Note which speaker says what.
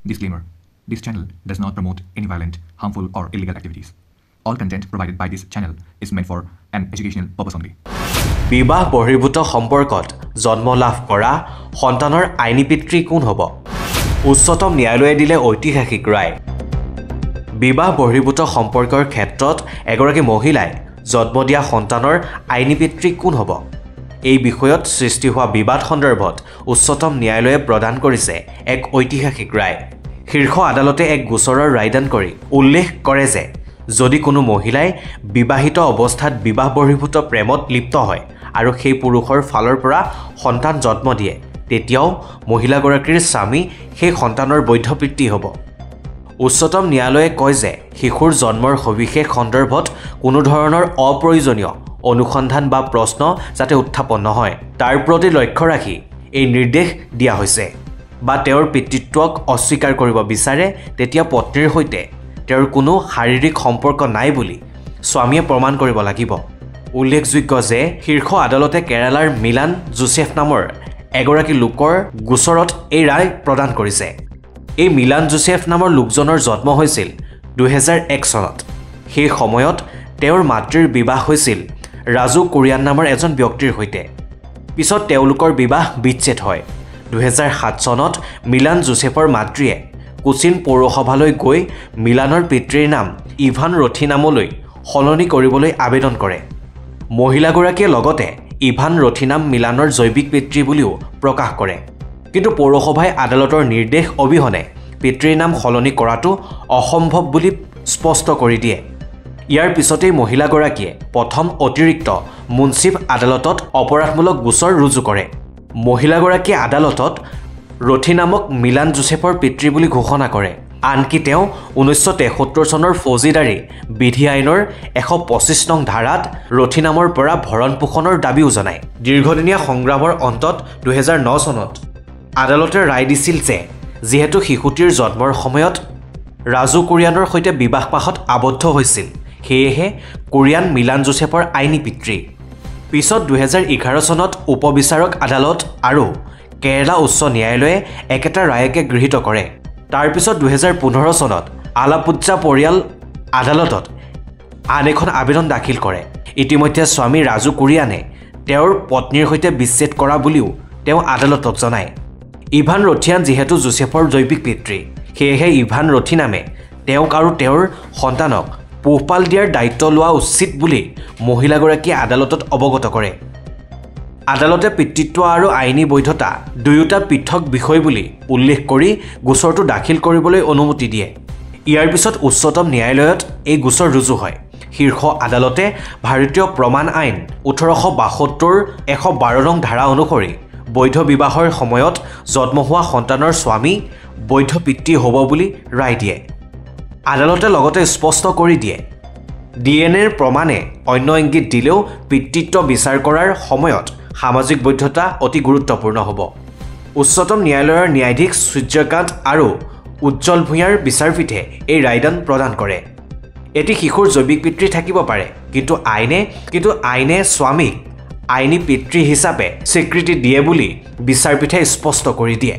Speaker 1: Disclaimer: this channel does not promote any violent, harmful, or illegal activities. All content provided by this channel is meant for an educational purpose only.
Speaker 2: বিবাহ বহিৰ্ভূত সম্পৰ্কত জন্ম লাভ কৰা সন্তানৰ আইনী পিতৃ কোন হ'ব? উচ্চতম ন্যায়ালয়ে দিলে ঐতিহাসিক ৰায়। বিবাহ বহিৰ্ভূত সম্পৰ্কৰ ক্ষেত্ৰত এগৰাকী মহিলাই জন্ম দিয়া সন্তানৰ আইনী পিতৃ কোন হ'ব? এই বিষয়ত সৃষ্টি হোৱা বিবাদ সন্দৰ্ভত উচ্চতম ন্যায়ালয়ে প্ৰদান কৰিছে এক ঐতিহাসিক ৰায়। শীৰ্ষ আদালতে এক গোচৰৰ ৰায়দান কৰি উল্লেখ কৰে যে যদি কোনো মহিলাই বিবাহিত অৱস্থাত বিবাহ বহিৰ্ভূত প্ৰেমত লিপ্ত হয় আৰু সেই পুৰুষৰ ফালৰ পৰা সন্তান জন্ম দিয়ে, তেতিয়াও মহিলাগৰাকীৰ স্বামী সেই সন্তানৰ বৈধ পিতৃ হ'ব। উচ্চতম ন্যায়ালয়ে কয় যে শিশুৰ জন্মৰ সবিশেষ সন্দৰ্ভত কোনো ধৰণৰ অপ্ৰয়োজনীয় অনুসন্ধান বা প্ৰশ্ন যাতে উত্থাপন নহয় তাৰ প্ৰতি লক্ষ্য ৰাখি এই নিৰ্দেশ দিয়া হৈছে। বা তেওঁৰ পিতৃত্বক অস্বীকাৰ কৰিব বিচাৰে তেতিয়া পত্নীৰ সৈতে তেওঁৰ কোনো শাৰীৰিক সম্পৰ্ক নাই বুলি স্বামীয়ে প্ৰমাণ কৰিব লাগিব। উল্লেখযোগ্য যে শীৰ্ষ আদালতে কেৰালাৰ মিলান জোচেফ নামৰ এগৰাকী লোকৰ গোচৰত এই ৰায় প্ৰদান কৰিছে। এই মিলান জোচেফ নামৰ লোকজনৰ জন্ম হৈছিল 2001 চনত। সেই সময়ত তেওঁৰ মাতৃৰ বিবাহ হৈছিল ৰাজু কুৰিয়ান নামৰ এজন ব্যক্তিৰ সৈতে। পিছত তেওঁলোকৰ বিবাহ বিচ্ছেদ হয়। 2007 চনত মিলান জোচেফৰ মাতৃয়ে কোচিন পৌৰসভালৈ গৈ মিলানৰ পিতৃৰ নাম ইভান ৰথিনামলৈ সলনি কৰিবলৈ আবেদন কৰে। মহিলাগৰাকীয়ে লগতে ইভান ৰথিনাম মিলানৰ জৈৱিক পিতৃ বুলিও প্ৰকাশ কৰে। কিন্তু পৌৰসভাই আদালতৰ নিৰ্দেশ অবিহনে পিতৃৰ নাম সলনি কৰাটো অসম্ভৱ বুলি স্পষ্ট কৰি দিয়ে। ইয়াৰ পিছতেই মহিলাগৰাকীয়ে প্ৰথম অতিৰিক্ত মুন্সিফ আদালতত অপৰাধমূলক গোচৰ ৰুজু কৰে। মহিলাগৰাকীয়ে আদালতত ৰথিনামক মিলান জোচেফৰ পিতৃ বুলি ঘোষণা কৰে। আনকি তেওঁ 1973 চনৰ ফৌজদাৰী বিধি আইনৰ 125 নং ধাৰাত ৰথিনামৰ পৰা ভৰণ পোষণৰ দাবীও জনায়। দীৰ্ঘদিনীয়া সংগ্ৰামৰ অন্তত 2009 চনত আদালতে ৰায় দিছিল যে যিহেতু শিশুটিৰ জন্মৰ সময়ত ৰাজু কুৰিয়ানৰ সৈতে বিবাহপাশত আবদ্ধ হৈছিল, সেয়েহে কুৰিয়ান মিলান জোচেফৰ আইনী পিতৃ। পিছত 2011 চনত উপবিচাৰক আদালত আৰু কেৰালা উচ্চ ন্যায়ালয়ে একেটা ৰায়কে গৃহীত কৰে। তাৰ পিছত 2015 চনত আলাপুঝা পৰিয়াল আদালতত আন এখন আবেদন দাখিল কৰে। ইতিমধ্যে স্বামী ৰাজু কুৰিয়ানে তেওঁৰ পত্নীৰ সৈতে বিচ্ছেদ কৰা বুলিও তেওঁ আদালতক জনায়। ইভান ৰথিয়ান যিহেতু জোচেফৰ জৈৱিক পিতৃ, সেয়েহে ইভান ৰথিনামে তেওঁক আৰু তেওঁৰ সন্তানক পোহপাল দিয়াৰ দায়িত্ব লোৱা উচিত বুলি মহিলাগৰাকীয়ে আদালতত অৱগত কৰে। আদালতে পিতৃত্ব আৰু আইনী বৈধতা দুয়োটা পৃথক বিষয় বুলি উল্লেখ কৰি গোচৰটো দাখিল কৰিবলৈ অনুমতি দিয়ে। ইয়াৰ পিছত উচ্চতম ন্যায়ালয়ত এই গোচৰ ৰুজু হয়। শীৰ্ষ আদালতে ভাৰতীয় প্ৰমাণ আইন 1872 112 নং ধাৰা অনুসৰি বৈধ বিবাহৰ সময়ত জন্ম হোৱা সন্তানৰ স্বামী বৈধ পিতৃ হ'ব বুলি ৰায় দিয়ে। আদালতে লগতে স্পষ্ট কৰি দিয়ে ডিএনএৰ প্ৰমাণে অন্য ইংগিত দিলেও পিতৃত্ব বিচাৰ কৰাৰ সময়ত সামাজিক বৈধতা অতি গুৰুত্বপূৰ্ণ হ'ব। উচ্চতম ন্যায়ালয়ৰ ন্যায়াধীশ সূৰ্যকান্ত আৰু উজ্জ্বল ভূঞাৰ বিচাৰপীঠে এই ৰায়দান প্ৰদান কৰে। এটি শিশুৰ জৈৱিক পিতৃ থাকিব পাৰে, কিন্তু আইনে স্বামীক আইনী পিতৃ হিচাপে স্বীকৃতি দিয়ে বুলি বিচাৰপীঠে স্পষ্ট কৰি দিয়ে।